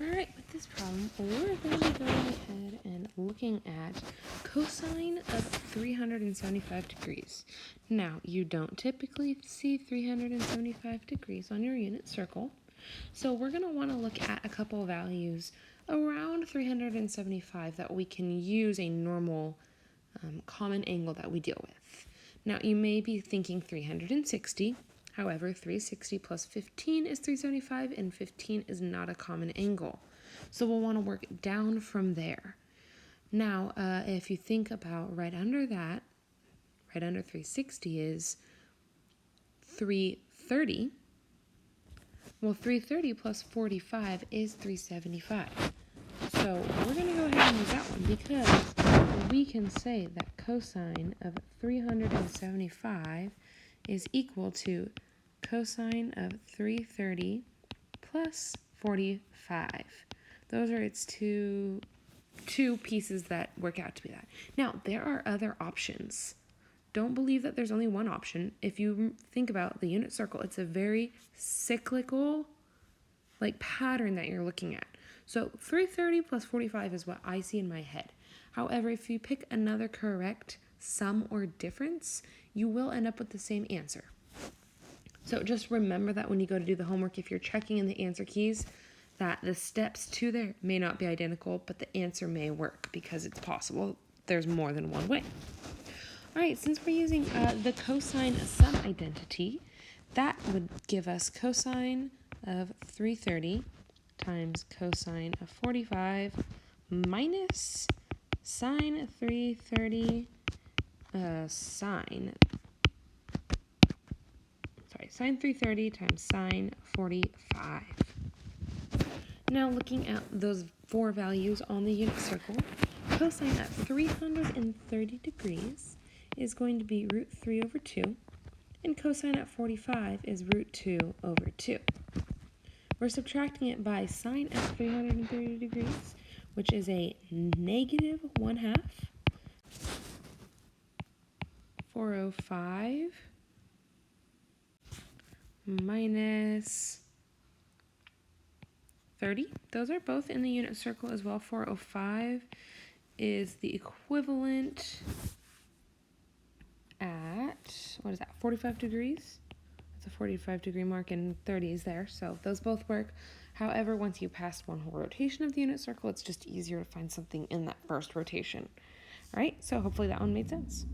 Alright, with this problem, we're going to go ahead and looking at cosine of 375 degrees. Now, you don't typically see 375 degrees on your unit circle, so we're going to want to look at a couple values around 375 that we can use a normal common angle that we deal with. Now, you may be thinking 360. However, 360 plus 15 is 375, and 15 is not a common angle. So we'll want to work down from there. Now, if you think about right under that, right under 360 is 330. Well, 330 plus 45 is 375. So we're going to go ahead and use that one because we can say that cosine of 375 is equal to cosine of 330 plus 45. Those are its two pieces that work out to be that. Now, there are other options. Don't believe that there's only one option. If you think about the unit circle, it's a very cyclical pattern that you're looking at. So 330 plus 45 is what I see in my head. However, if you pick another correct sum or difference, you will end up with the same answer. So just remember that when you go to do the homework, if you're checking in the answer keys, that the steps to there may not be identical, but the answer may work because it's possible there's more than one way. All right, since we're using the cosine sum identity, that would give us cosine of 330 times cosine of 45 minus sine 330 sine 330 times sine 45. Now looking at those four values on the unit circle, cosine at 330 degrees is going to be root 3 over 2, and cosine at 45 is root 2 over 2. We're subtracting it by sine at 330 degrees, which is a negative 1/2, 405 minus 30. Those are both in the unit circle as well. 405 is the equivalent at, 45 degrees? That's a 45 degree mark and 30 is there, so those both work. However, once you pass one whole rotation of the unit circle, it's just easier to find something in that first rotation. All right, so hopefully that one made sense.